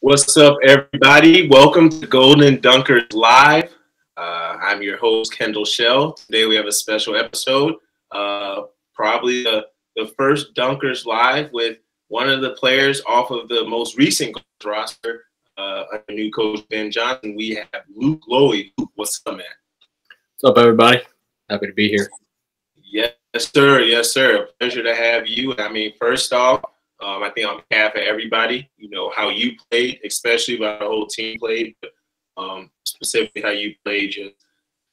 What's up, everybody? Welcome to Golden Dunkers Live. I'm your host, Kendal Shell. Today we have a special episode, probably the first Dunkers Live with one of the players off of the most recent roster, under new coach Ben Johnson. We have Luke Loewe. What's up, man? What's up, everybody? Happy to be here. Yes, sir. Yes, sir. Pleasure to have you. I mean, first off, I think on behalf of everybody, you know, how you played, especially how the whole team played, but specifically how you played just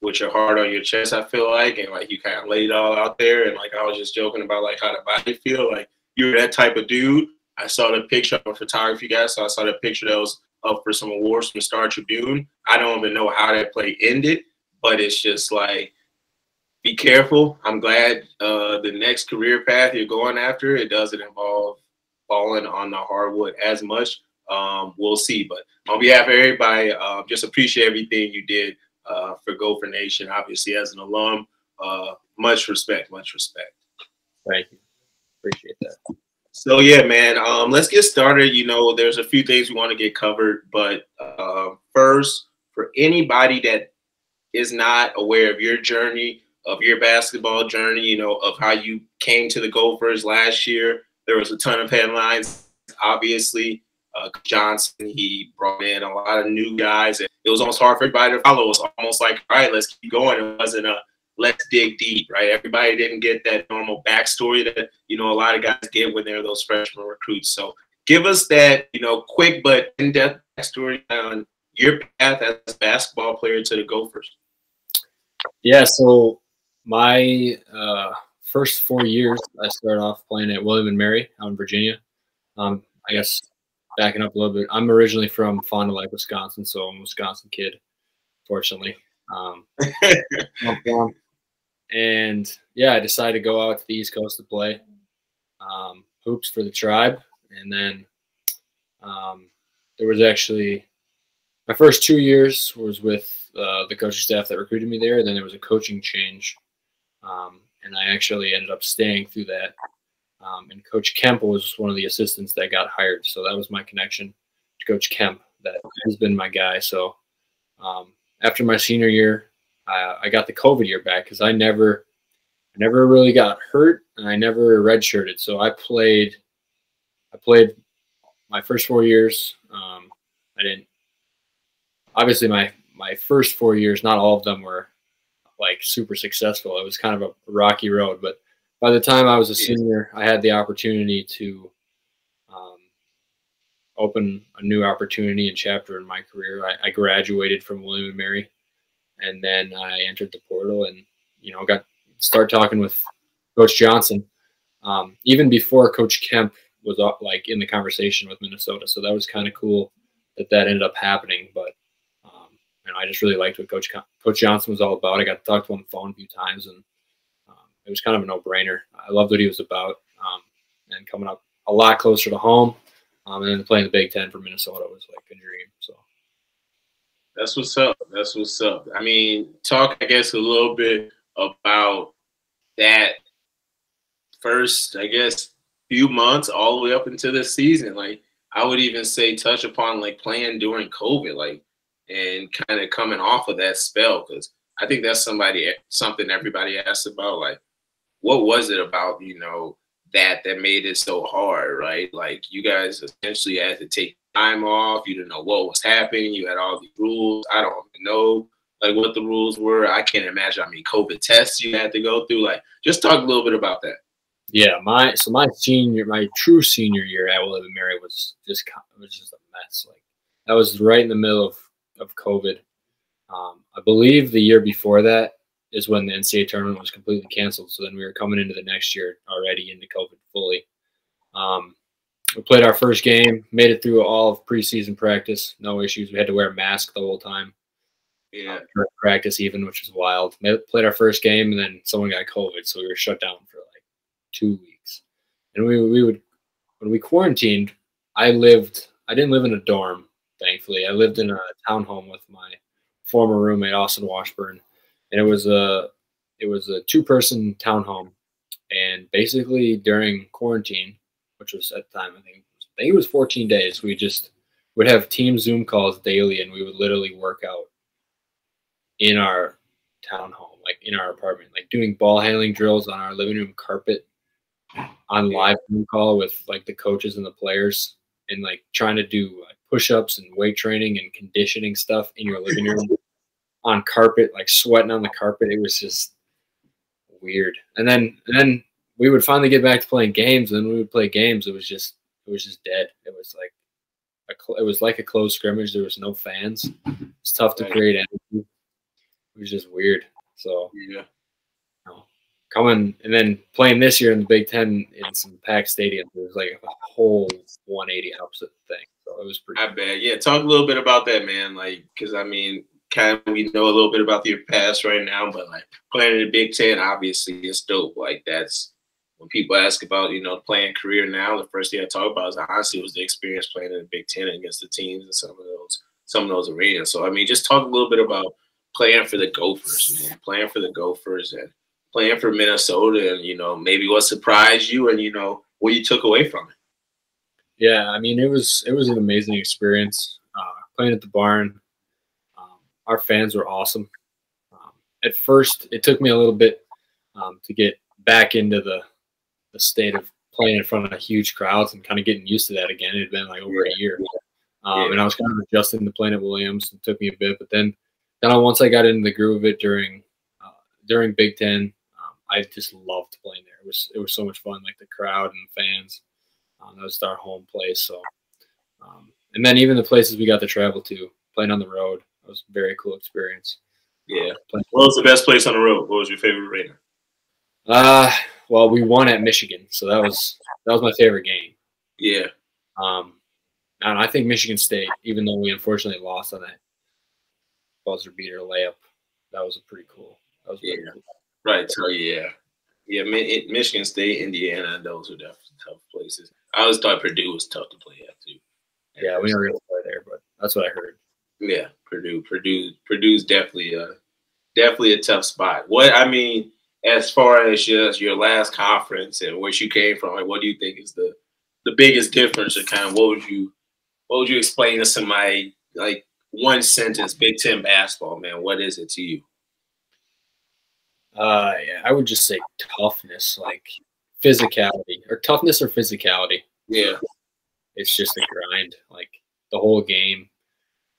with your heart on your chest, I feel like, and like you kind of laid it all out there. And like I was just joking about like how the body feel. Like you're that type of dude. I saw the picture of a photography guy, so I saw the picture that was up for some awards from Star Tribune. I don't even know how that play ended, but it's just like, be careful. I'm glad the next career path you're going after, it doesn't involve falling on the hardwood as much. We'll see. But on behalf of everybody, just appreciate everything you did for Gopher Nation. Obviously, as an alum, much respect, much respect. Thank you. Appreciate that. So, yeah, man, let's get started. You know, there's a few things we want to get covered. But first, for anybody that is not aware of your journey, of your basketball journey, you know, of how you came to the Gophers last year. There was a ton of headlines, obviously. Johnson, he brought in a lot of new guys. And it was almost hard for everybody to follow. It was almost like, all right, let's keep going. It wasn't a let's dig deep, right? Everybody didn't get that normal backstory that, you know, a lot of guys get when they're those freshman recruits. So give us that, you know, quick but in-depth backstory on your path as a basketball player to the Gophers. Yeah, so my first 4 years, I started off playing at William and Mary out in Virginia. I guess backing up a little bit, I'm originally from Fond du Lac, Wisconsin, so I'm a Wisconsin kid, fortunately. And yeah, I decided to go out to the East Coast to play hoops for the tribe. And then there was actually my first 2 years was with the coaching staff that recruited me there. Then there was a coaching change. And I actually ended up staying through that. And Coach Kemp was one of the assistants that got hired. So that was my connection to Coach Kemp. That has been my guy. So after my senior year, I got the COVID year back because I never really got hurt and I never redshirted. So I played my first 4 years. I didn't. Obviously, my first 4 years, not all of them were like super successful. It was kind of a rocky road, but by the time I was a senior, I had the opportunity to open a new opportunity and chapter in my career. I graduated from William and Mary, and then I entered the portal and, you know, start talking with Coach Johnson, even before Coach Kemp was like in the conversation with Minnesota. So that was kind of cool that ended up happening. But you know, I just really liked what Coach Johnson was all about. I got to talk to him on the phone a few times, and it was kind of a no-brainer. I loved what he was about, and coming up a lot closer to home, and then playing the Big Ten for Minnesota was like a dream. So that's what's up. That's what's up. I mean, talk, I guess, a little bit about that first, I guess, few months all the way up into the season. Like, I would even say touch upon like playing during COVID, like, and kind of coming off of that spell, because I think that's something everybody asks about. Like, what was it about, you know, that made it so hard, right? Like, you guys essentially had to take time off. You didn't know what was happening. You had all these rules. I don't even know like what the rules were. I can't imagine. I mean, COVID tests you had to go through. Like, just talk a little bit about that. Yeah, my true senior year at William and Mary was just a mess. Like, that was right in the middle of COVID. I believe the year before that is when the NCAA tournament was completely canceled. So then we were coming into the next year already into COVID fully. We played our first game, made it through all of preseason practice, no issues. We had to wear a mask the whole time. Yeah, practice even, which was wild. Played our first game, and then someone got COVID, so we were shut down for like 2 weeks. And when we quarantined, I didn't live in a dorm, thankfully. I lived in a townhome with my former roommate, Austin Washburn, and it was a 2-person townhome. And basically during quarantine, which was at the time, I think it was 14 days, we would have team Zoom calls daily, and we would literally work out in our townhome, like in our apartment, like doing ball handling drills on our living room carpet on live Zoom call with like the coaches and the players, and like trying to do like push-ups and weight training and conditioning stuff in your living room on carpet, like sweating on the carpet. It was just weird. And then we would finally get back to playing games, and then we would play games. It was just dead. It was like a closed scrimmage. There was no fans. It's tough to create energy. It was just weird. So yeah, coming and then playing this year in the Big Ten in some packed stadiums, it was like a whole 180 opposite thing. So it was pretty. I bet. Yeah, talk a little bit about that, man. Like, because I mean, kind of we know a little bit about your past right now, but like playing in the Big Ten, obviously, it's dope. Like that's when people ask about playing career now. The first thing I talk about is honestly was the experience playing in the Big Ten against the teams in some of those arenas. So I mean, just talk a little bit about playing for the Gophers, man. Playing for the Gophers and playing for Minnesota, and maybe what surprised you, and what you took away from it. Yeah, I mean, it was an amazing experience playing at the barn. Our fans were awesome. At first, it took me a little bit to get back into the state of playing in front of huge crowds and kind of getting used to that again. It had been like over a year, and I was kind of adjusting to playing at Williams. It took me a bit, but then once I got into the groove of it during Big Ten, I just loved playing there. It was so much fun, like the crowd and the fans. That was our home place. So, and then even the places we got to travel to, playing on the road, it was a very cool experience. Yeah. What was the best place on the road? What was your favorite arena? Well, we won at Michigan, so that was my favorite game. Yeah. And I think Michigan State, even though we unfortunately lost on that buzzer beater layup, that was pretty cool. That was pretty cool. Right. So yeah, Michigan State, Indiana, those are definitely tough places. I always thought Purdue was tough to play at too. Yeah, we never going to play there, but that's what I heard. Yeah, Purdue's definitely a tough spot. What I mean, as far as just your last conference and where you came from, like, what do you think is the biggest difference, or kind of what would you explain to somebody, like one sentence, Big Ten basketball, man? What is it to you? Yeah, I would just say toughness, like physicality, or toughness or physicality. Yeah, it's just a grind, like the whole game.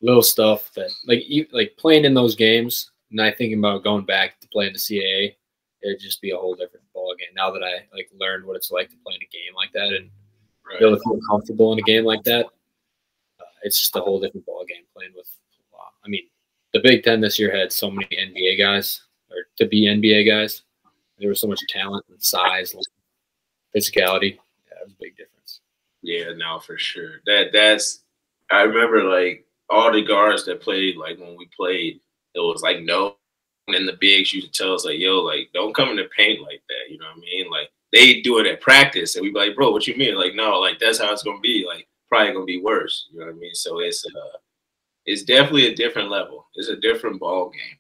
Little stuff that like playing in those games, and I thinking about going back to play in the CAA, it'd just be a whole different ball game. Now that I like learned what it's like to play in a game like that and be able to feel comfortable in a game like that, it's just a whole different ball game playing with. I mean, the Big Ten this year had so many NBA guys, or to be NBA guys. There was so much talent and size, physicality. Yeah, it was a big difference. Yeah, no, for sure. That's. I remember like all the guards that played, like when we played, it was like no. And the bigs used to tell us like, yo, like don't come in the paint like that. You know what I mean? Like they do it at practice, and we be like, bro, what you mean? Like no, like that's how it's gonna be. Like probably gonna be worse. You know what I mean? So it's definitely a different level. It's a different ball game.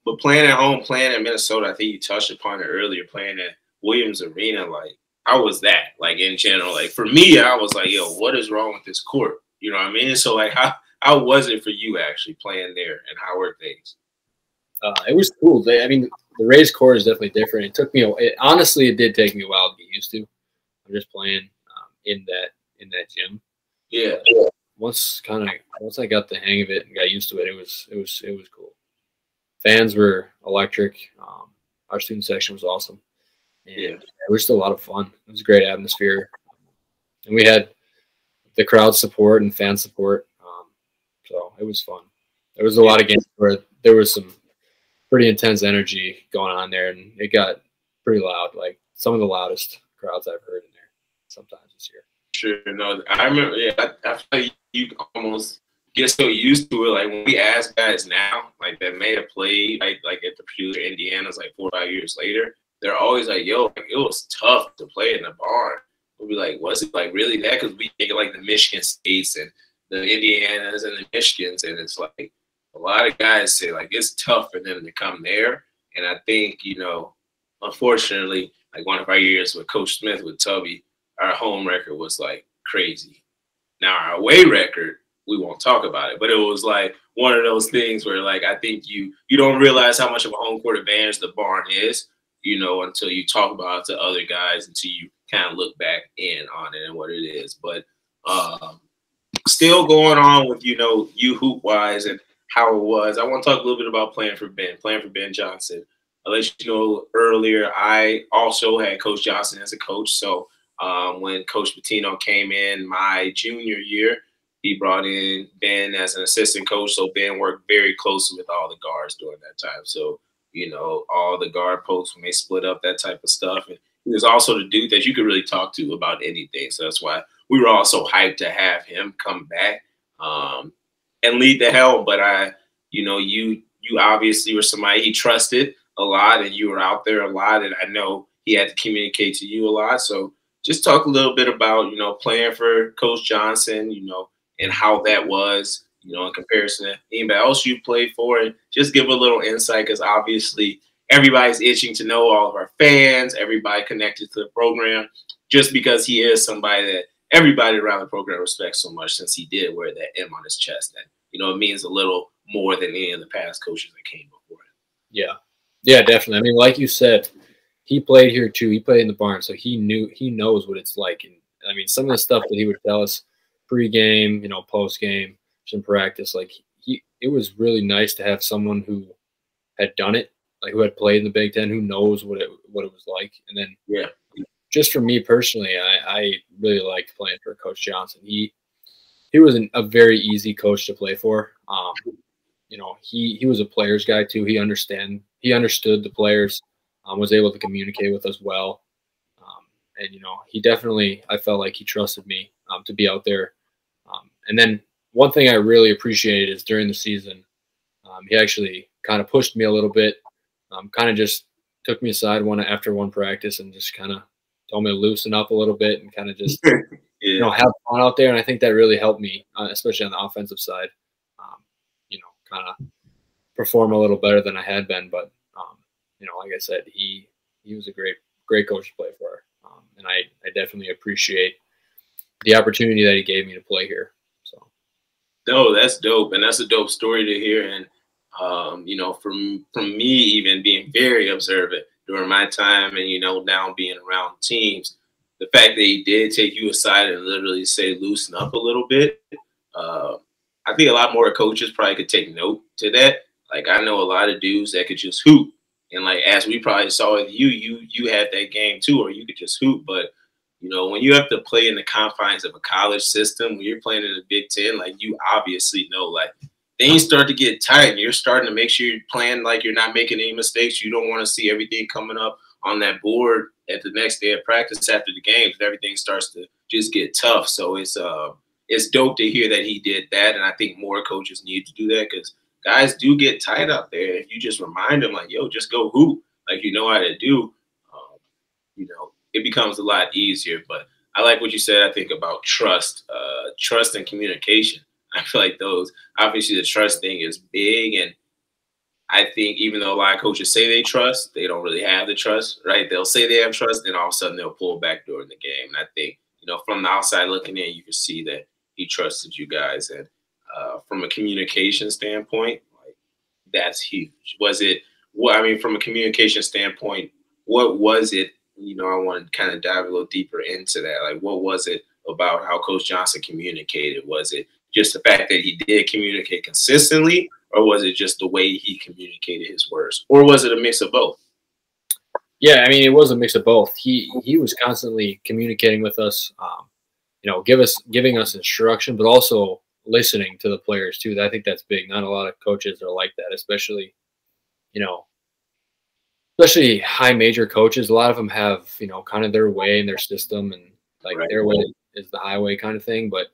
But playing at home, playing in Minnesota, I think you touched upon it earlier. Playing at Williams Arena, like how was that? Like in general, like for me, I was like, yo, what is wrong with this court? You know what I mean? So like, how was it for you actually playing there, and how were things? It was cool. I mean, the raised court is definitely different. It took me honestly, it did take me a while to get used to. I'm just playing in that gym. Yeah. Once I got the hang of it and got used to it, it was cool. Fans were electric. Our student section was awesome. And it was just a lot of fun. It was a great atmosphere, and we had the crowd support and fan support. So it was fun. There was a lot of games where there was some pretty intense energy going on there, and it got pretty loud. Like some of the loudest crowds I've heard in there sometimes this year. Sure. No, I remember. Yeah, I feel like you almost get so used to it. Like when we ask guys now, like that may have played like at the Purdue or Indiana's like 4 or 5 years later, they're always like, yo, like, it was tough to play in the barn. We'll be like, was it like really that? Because we think like the Michigan States and the Indianas and the Michigans, and it's like a lot of guys say like it's tough for them to come there. And I think, unfortunately, like one of our years with Coach Smith with Tubby, our home record was like crazy. Now our away record, we won't talk about it, but it was like one of those things where like I think you don't realize how much of a home court advantage the barn is, you know, until you talk about it to other guys, until you kind of look back in on it and what it is. But still going on with, you know, you hoop wise and how it was. I want to talk a little bit about playing for Ben Johnson. I'll let you know earlier, I also had Coach Johnson as a coach. So when Coach Pitino came in my junior year, he brought in Ben as an assistant coach. So Ben worked very closely with all the guards during that time. So, you know, all the guard posts when they split up, that type of stuff. And he was also the dude that you could really talk to about anything. So that's why we were all so hyped to have him come back and lead the helm. But you know, you obviously were somebody he trusted a lot, and you were out there a lot. And I know he had to communicate to you a lot. So just talk a little bit about, you know, playing for Coach Johnson, you know, and how that was, you know, in comparison to anybody else you played for, and just give a little insight, because obviously everybody's itching to know, all of our fans, everybody connected to the program, just because he is somebody that everybody around the program respects so much, since he did wear that M on his chest. And, you know, it means a little more than any of the past coaches that came before him. Yeah. Yeah, definitely. I mean, like you said, he played here too. He played in the barn, so he knows what it's like. And I mean, some of the stuff that he would tell us pre-game, you know, post-game, some practice, like it was really nice to have someone who had done it, like who had played in the Big Ten, who knows what it was like. And then, yeah, just for me personally, I really liked playing for Coach Johnson. He was a very easy coach to play for. You know, he was a player's guy too. He understood the players, was able to communicate with us well. And, you know, he definitely, I felt like he trusted me to be out there. And then one thing I really appreciated is during the season, he actually kind of pushed me a little bit, kind of just took me aside after one practice and just kind of told me to loosen up a little bit and kind of just, yeah, you know, have fun out there. And I think that really helped me, especially on the offensive side, you know, kind of perform a little better than I had been. But, you know, like I said, he was a great coach to play for. And I definitely appreciate the opportunity that he gave me to play here. So. No, that's dope. And that's a dope story to hear. And, you know, from me, even being very observant during my time and, you know, now being around teams, the fact that he did take you aside and literally say, loosen up a little bit. I think a lot more coaches probably could take note to that. Like, I know a lot of dudes that could just hoop. And like, as we probably saw with you had that game too, or you could just hoop. But, you know, when you have to play in the confines of a college system, when you're playing in the Big Ten, like, you obviously know, like, things start to get tight and you're starting to make sure you're playing like you're not making any mistakes. You don't want to see everything coming up on that board at the next day of practice after the games. Everything starts to just get tough. So it's dope to hear that he did that. And I think more coaches need to do that, because guys do get tight out there. If you just remind them, like, yo, just go hoop, like you know how to do, you know, it becomes a lot easier. But I like what you said, I think, about trust and communication. I feel like those, obviously the trust thing is big. And I think even though a lot of coaches say they trust, they don't really have the trust, right? They'll say they have trust, then all of a sudden they'll pull back during the game. And I think, you know, from the outside looking in, you can see that he trusted you guys. And from a communication standpoint, like, that's huge. From a communication standpoint, what was it? You know, I want to kind of dive a little deeper into that. Like, what was it about how Coach Johnson communicated? Was it just the fact that he did communicate consistently, or was it just the way he communicated his words, or was it a mix of both? Yeah, I mean, it was a mix of both. He was constantly communicating with us, you know, giving us instruction, but also listening to the players too. I think that's big. Not a lot of coaches are like that, especially, you know, especially high major coaches. A lot of them have, you know, kind of their way and their system, and like their way is the highway kind of thing. But,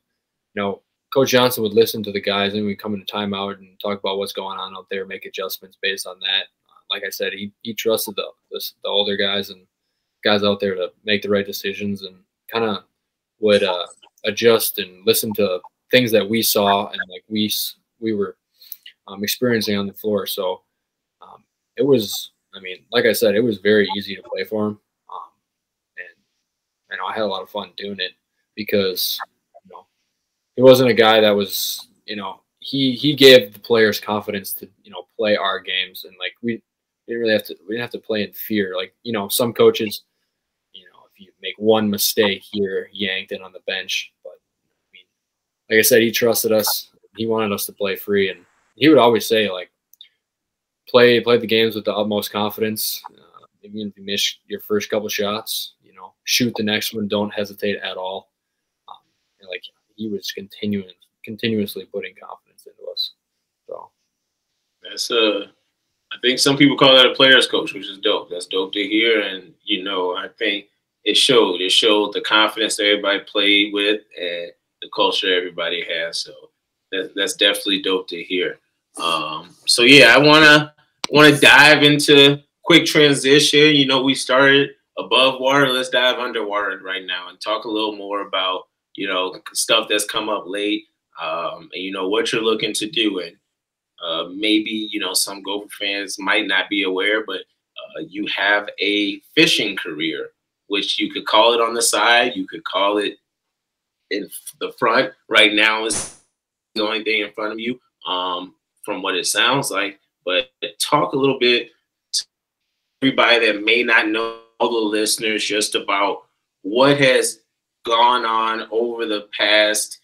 you know, Coach Johnson would listen to the guys, and we'd come into timeout and talk about what's going on out there, make adjustments based on that. Like I said, he trusted the older guys and guys out there to make the right decisions, and kind of would adjust and listen to things that we saw and like we were experiencing on the floor. So it was, I mean, like I said, it was very easy to play for him, and I had a lot of fun doing it, because, you know, he wasn't a guy that was, he gave the players confidence to, play our games. And like, we didn't have to play in fear. Like, some coaches, if you make one mistake, you're yanked in on the bench. But I mean, like I said, he trusted us. He wanted us to play free. And he would always say, like, play the games with the utmost confidence. Even if you miss your first couple shots, shoot the next one. Don't hesitate at all. And like, he was continuously putting confidence into us. So that's I think some people call that a player's coach, which is dope. That's dope to hear. And I think it showed the confidence that everybody played with and the culture everybody has. So that's definitely dope to hear. So yeah, I wanna dive into quick transition. We started above water. Let's dive underwater right now and talk a little more about stuff that's come up late, and what you're looking to do. And maybe some Gopher fans might not be aware, but you have a fishing career, which you could call it on the side, you could call it in the front. Right now is the only thing in front of you, from what it sounds like. But talk a little bit to everybody that may not know, all the listeners, just about what has gone on over the past,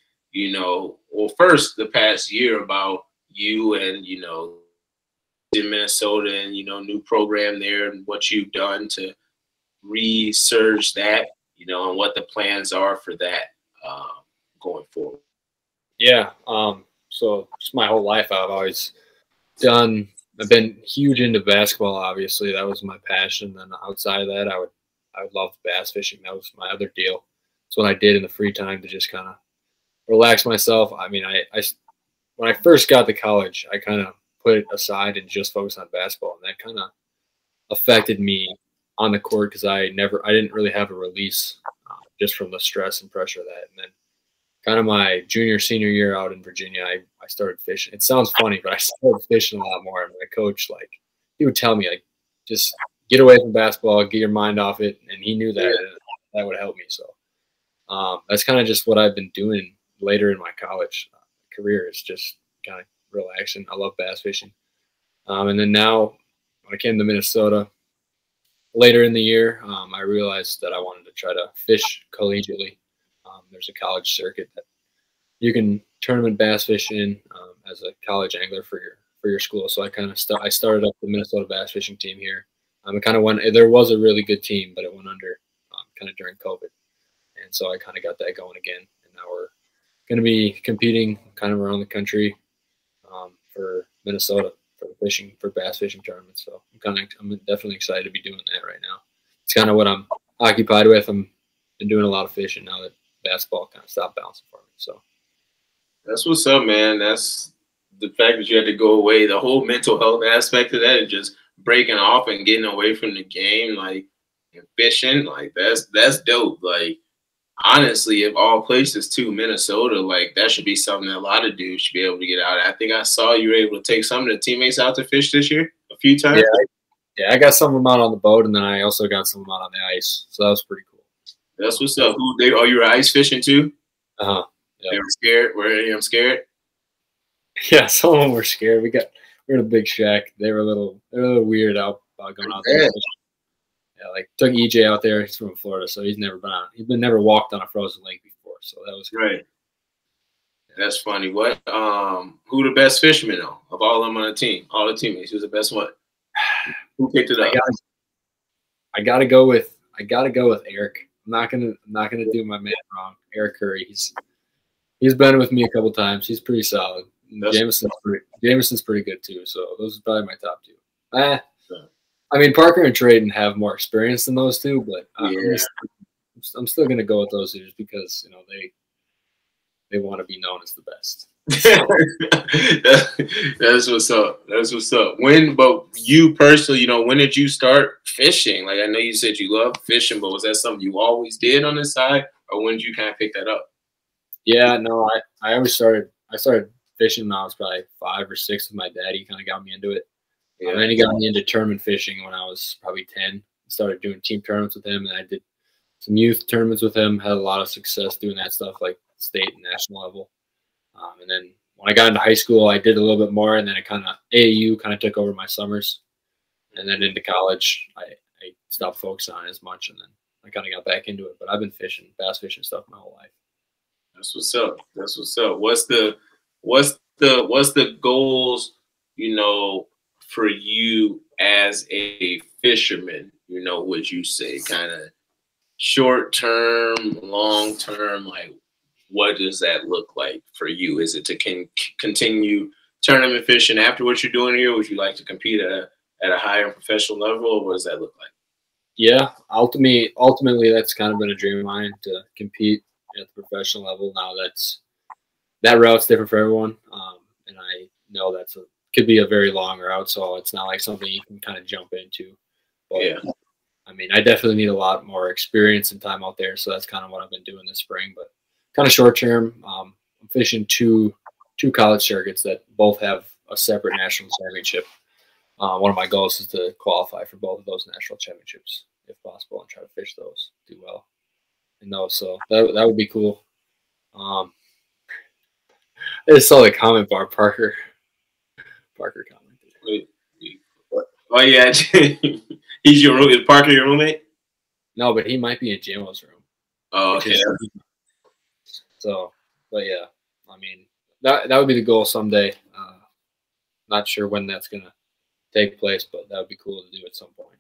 first the past year, about you and, in Minnesota, and, new program there, and what you've done to resurge that, and what the plans are for that going forward. Yeah. So just my whole life, I've been huge into basketball. Obviously, that was my passion. And outside of that, I would love bass fishing. That was my other deal. It's what I did in the free time to just kind of relax myself. I mean, when I first got to college, I kind of put it aside and just focused on basketball, and that kind of affected me on the court because I didn't really have a release just from the stress and pressure of that. And then kind of my junior, senior year out in Virginia, I started fishing. It sounds funny, but I started fishing a lot more. And my coach, like, he would tell me, like, just get away from basketball, get your mind off it. And he knew that that would help me. So that's kind of just what I've been doing later in my college career, is just kind of relaxing. I love bass fishing. And then now when I came to Minnesota later in the year, I realized that I wanted to try to fish collegiately. There's a college circuit that you can tournament bass fish in as a college angler for your school. So I started up the Minnesota bass fishing team here. It kind of went. There was a really good team, but it went under kind of during COVID, and so I kind of got that going again. And now we're going to be competing kind of around the country for Minnesota for bass fishing tournaments. So I'm definitely excited to be doing that right now. It's kind of what I'm occupied with. I've been doing a lot of fishing now that basketball kind of stopped bouncing for me. So that's what's up, man. That's the fact that you had to go away, the whole mental health aspect of that, and just breaking off and getting away from the game, like, and fishing, like, that's dope. Like, honestly, of all places too, Minnesota, like, that should be something that a lot of dudes should be able to get out. I think I saw you were able to take some of the teammates out to fish this year a few times. Yeah, I got some of them out on the boat, and then I also got some of them out on the ice. So that was pretty cool. That's what's up. You were ice fishing too? Uh-huh. Yep. They were scared? Were any of them scared? Yeah, some of them were scared. We're in a big shack. They were a little weird out about going out there. Yeah, like, took EJ out there. He's from Florida, so he's never walked on a frozen lake before. So that was cool. Right. Yeah. That's funny. What who the best fisherman though of all of them on the team? All the teammates. Who's the best one? Who picked it up? I gotta go with Eric. I'm not gonna do my man wrong. Eric Curry. He's been with me a couple times. He's pretty solid. Jameson's pretty good too. So those are probably my top two. I mean, Parker and Trayden have more experience than those two, but I'm still gonna go with those two just because they want to be known as the best. That's what's up. That's what's up. But you personally, when did you start fishing? Like, I know you said you love fishing, but was that something you always did on the side, or when did you kind of pick that up? Yeah, no, I always started. I started fishing when I was probably 5 or 6 with my dad. He kind of got me into it. Yeah. And then he got me into tournament fishing when I was probably 10. I started doing team tournaments with him, and I did some youth tournaments with him. Had a lot of success doing that stuff, like state and national level. And then when I got into high school, I did a little bit more, and then AAU kind of took over my summers. And then into college, I stopped focusing on it as much, and then I kind of got back into it. But I've been fishing, bass fishing stuff my whole life. That's what's up. That's what's up. What's the goals, you know, for you as a fisherman? You know, would you say kind of short term, long term? Like, what does that look like for you? Is it to continue tournament fishing after what you're doing here? Would you like to compete at a higher professional level, or what does that look like? Yeah, ultimately, that's kind of been a dream of mine to compete at the professional level. Now that route's different for everyone, and I know could be a very long route, so it's not like something you can kind of jump into. But, yeah, I mean, I definitely need a lot more experience and time out there, so that's kind of what I've been doing this spring. But kind of short term, I'm fishing two college circuits that both have a separate national championship. One of my goals is to qualify for both of those national championships, if possible, and try to fish those, do well in those. So that would be cool. I just saw the comment bar. Parker commented. Oh yeah, he's your roommate. Is Parker your roommate? No, but he might be in Jamo's room. Oh, okay. So, but yeah, I mean that would be the goal someday. Not sure when that's gonna take place, but that would be cool to do at some point.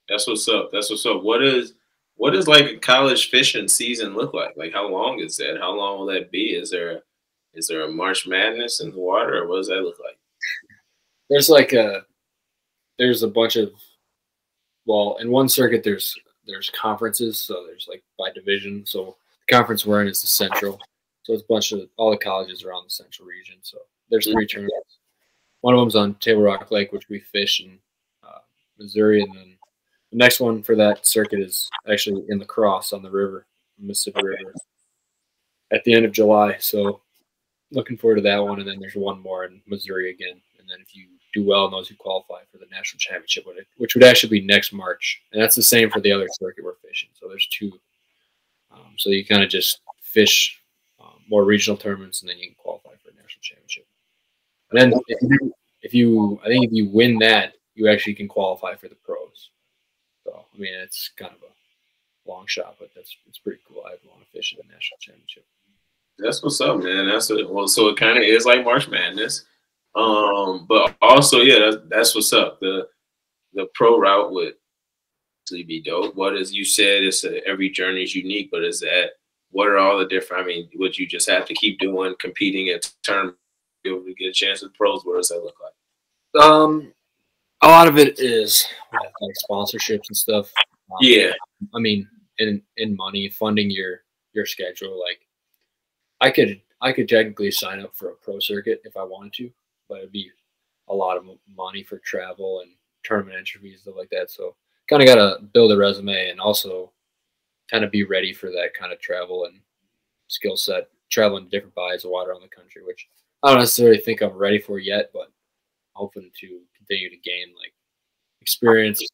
That's what's up. That's what's up. What does like a college fishing season look like? Like, how long is that? How long will that be? Is there a March Madness in the water, or what does that look like? There's a bunch of, well, in one circuit there's conferences, so there's like by division. So the conference we're in is the Central, so it's a bunch of all the colleges around the Central region. So there's 3 tournaments. One of them's on Table Rock Lake, which we fish in Missouri, and then the next one for that circuit is actually in the Cross on the river, Mississippi River, at the end of July. So looking forward to that one, and then there's one more in Missouri again. And then if you do well in those, you qualify for the national championship, which would actually be next March. And that's the same for the other circuit we're fishing. So there's 2. So you kind of just fish more regional tournaments, and then you can qualify for a national championship. And then if you win that, you actually can qualify for the pros. So I mean, it's kind of a long shot, but it's pretty cool. I want to fish at the national championship. That's what's up, man. So it kind of is like March Madness, but also that's what's up. The pro route would be dope. What is you said? Every journey is unique, but what are all the different? I mean, would you just have to keep doing competing at tournaments to be able to get a chance at the pros? What does that look like? A lot of it is like sponsorships and stuff. Yeah, I mean, in money, funding your schedule. Like, I could technically sign up for a pro circuit if I wanted to, but it'd be a lot of money for travel and tournament entry fees, stuff like that. So kind of got to build a resume and also kind of be ready for that kind of travel and skill set, traveling to different bodies of water around the country, which I don't necessarily think I'm ready for yet, but hoping to continue to gain like experience and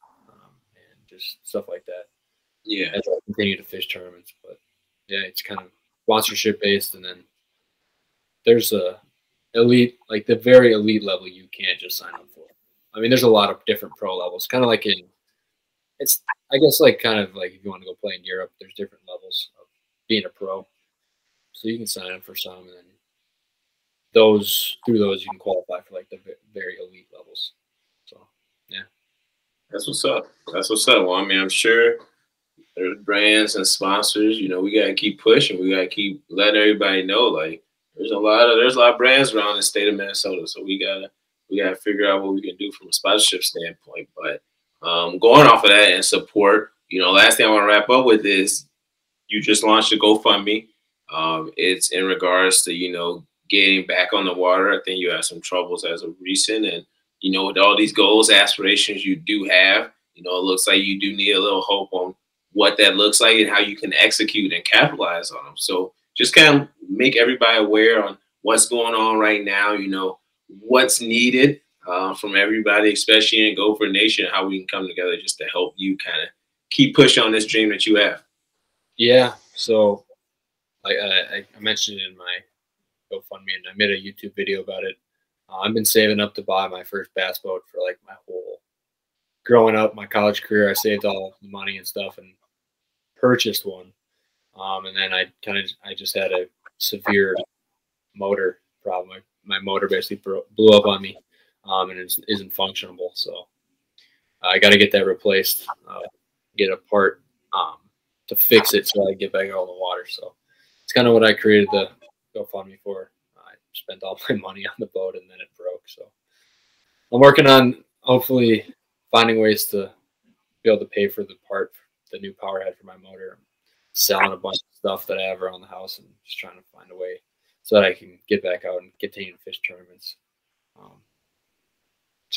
just stuff like that. Yeah, as I continue to fish tournaments. But yeah, it's kind of sponsorship based, and then there's a elite, like the very elite level you can't just sign up for. I mean, there's a lot of different pro levels, kind of like it's I guess like kind of like if you want to go play in Europe, there's different levels of being a pro. So you can sign up for some, and then through those you can qualify for like the very elite levels. So yeah, that's what's up. That's what's up. Well, I mean, I'm sure there's brands and sponsors. You know, we gotta keep pushing. We gotta keep letting everybody know. Like, there's a lot of brands around the state of Minnesota. So we gotta figure out what we can do from a sponsorship standpoint. But going off of that and support, last thing I want to wrap up with is you just launched a GoFundMe. It's in regards to getting back on the water. I think you had some troubles as of recent, and with all these goals, aspirations you do have, it looks like you do need a little hope on what that looks like and how you can execute and capitalize on them. So just kind of make everybody aware on what's going on right now, what's needed from everybody, especially in Gopher Nation, how we can come together just to help you kind of keep pushing on this dream that you have. Yeah. So like I mentioned in my GoFundMe, and I made a YouTube video about it. I've been saving up to buy my first bass boat for like my whole growing up, my college career. I saved all the money and stuff and purchased one. And then I just had a severe motor problem. My motor basically blew up on me, and it isn't functionable. So I got to get that replaced, get a part to fix it so I can get back out on the water. So it's kind of what I created the GoFundMe for. I spent all my money on the boat and then it broke. So I'm working on hopefully finding ways to be able to pay for the new power head for my motor. I'm selling a bunch of stuff that I have around the house and just trying to find a way so that I can get back out and continue to fish tournaments.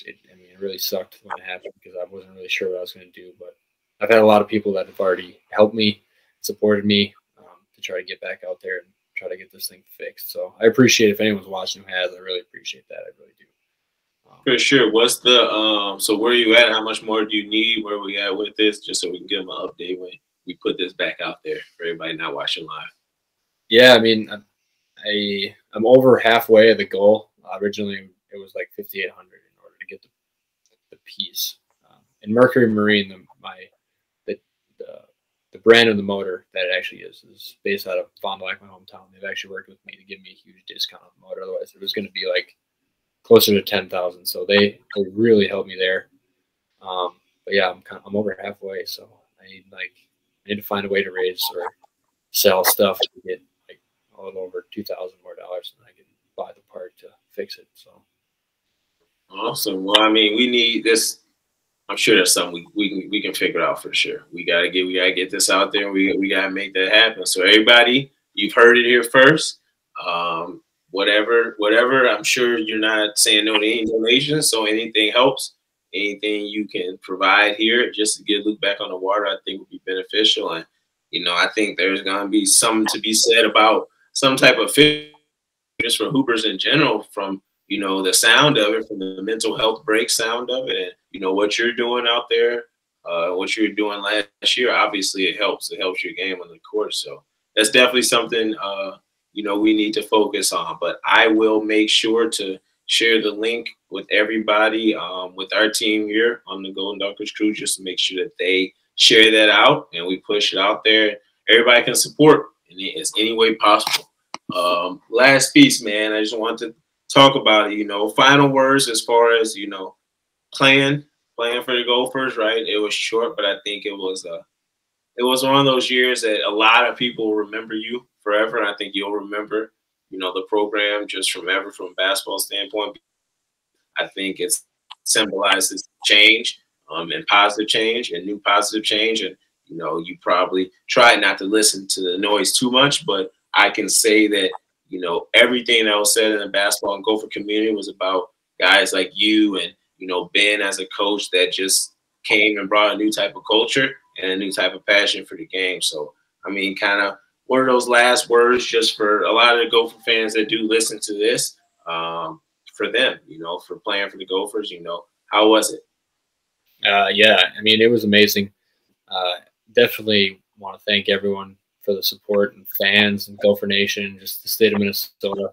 It really sucked when it happened because I wasn't really sure what I was going to do, but I've had a lot of people that have already helped me, supported me to try to get back out there and try to get this thing fixed. So I appreciate if anyone's watching who has. I really appreciate that. I really do. For sure. What's the so where are you at? How much more do you need? Where are we at with this? Just so we can give them an update when we put this back out there for everybody not watching live. Yeah, I mean, I'm over halfway of the goal. Originally, it was like 5,800 in order to get the piece. And Mercury Marine, the brand of the motor that it actually is based out of Fond du Lac, my hometown. They've actually worked with me to give me a huge discount on the motor. Otherwise, it was going to be like closer to 10,000. So they really helped me there. But yeah, I'm over halfway. So I need to find a way to raise or sell stuff to get like a little over $2,000 more, and I can buy the part to fix it. So awesome. Well, I mean, we need this. I'm sure that's something we can figure out for sure. We gotta get this out there. We gotta make that happen. So everybody, you've heard it here first. Whatever. I'm sure you're not saying no to any donations. So anything helps. Anything you can provide here just to get Luke back on the water, I think would be beneficial. And I think there's gonna be something to be said about some type of fish just for hoopers in general, from the sound of it, from the mental health break sound of it, and what you're doing out there, what you were doing last year. Obviously, it helps your game on the court. So that's definitely something we need to focus on. But I will make sure to share the link with everybody, with our team here on the Golden Dunkers crew, just to make sure that they share that out and we push it out there. Everybody can support in any way possible. Last piece, man, I just want to talk about it. Final words as far as playing for the Gophers, right? It was short, but I think it was one of those years that a lot of people remember you forever, and I think you'll remember the program just from a basketball standpoint. I think it symbolizes change, and positive change and new positive change, and you probably try not to listen to the noise too much, but I can say that everything that was said in the basketball and Gopher community was about guys like you and, Ben as a coach that just came and brought a new type of culture and a new type of passion for the game. So, I mean, kind of what are those last words just for a lot of the Gopher fans that do listen to this, for them, for playing for the Gophers, how was it? Yeah, I mean, it was amazing. Definitely want to thank everyone for the support and fans and Gopher Nation, just the state of Minnesota,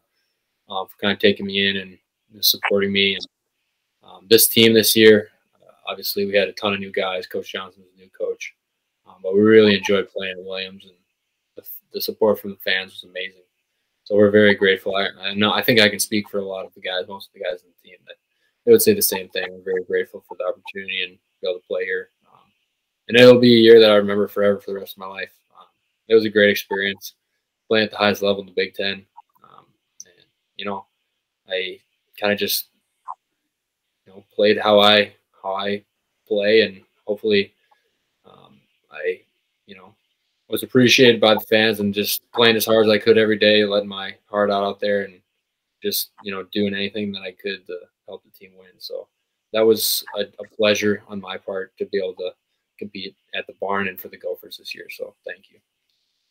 for kind of taking me in and supporting me. And this team this year, obviously we had a ton of new guys. Coach Johnson's a new coach, but we really enjoyed playing at Williams, and the support from the fans was amazing. So we're very grateful. I think I can speak for a lot of the guys, most of the guys on the team, that they would say the same thing. We're very grateful for the opportunity and be able to play here. And it'll be a year that I remember forever for the rest of my life. It was a great experience playing at the highest level in the Big Ten. And, I kind of just, played how I play, and hopefully I, was appreciated by the fans, and just playing as hard as I could every day, letting my heart out there, and just, doing anything that I could to help the team win. So that was a pleasure on my part to be able to compete at the barn and for the Gophers this year. So thank you.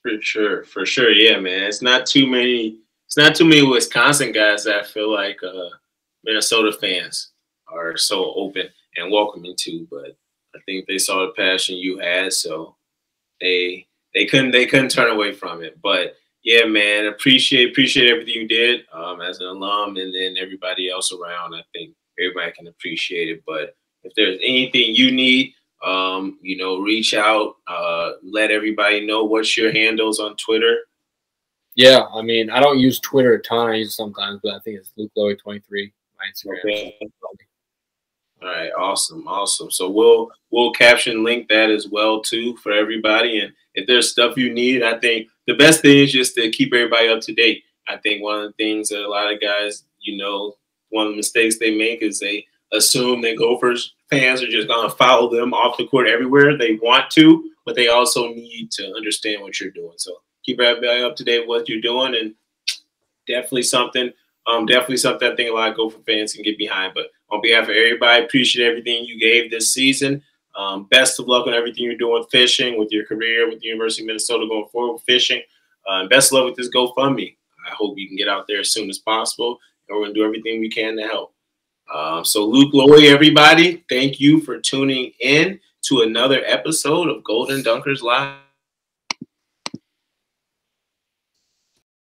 For sure. Yeah, man. It's not too many Wisconsin guys that I feel like Minnesota fans are so open and welcoming to, but I think they saw the passion you had, so they couldn't turn away from it. But Yeah, man. Appreciate everything you did as an alum, and then everybody else around. I think everybody can appreciate it. But if there's anything you need, you know, reach out. Let everybody know what's your handles on Twitter. Yeah, I mean, I don't use Twitter a ton. I use it sometimes, but I think it's Luke Loewe 23. My Instagram. Okay. All right, awesome. So we'll caption link that as well too for everybody. And if there's stuff you need, I think the best thing is just to keep everybody up to date. I think one of the things that a lot of guys, you know, one of the mistakes they make is they assume that Gophers fans are just gonna follow them off the court everywhere they want to, but they also need to understand what you're doing. So keep everybody up to date with what you're doing, and definitely something I think a lot of Gopher fans can get behind. But on behalf of everybody, appreciate everything you gave this season. Best of luck on everything you're doing fishing, with your career, with the University of Minnesota going forward with fishing. Best of luck with this GoFundMe. I hope you can get out there as soon as possible, and we're going to do everything we can to help. So Luke Loewe, everybody, thank you for tuning in to another episode of Golden Dunkers Live.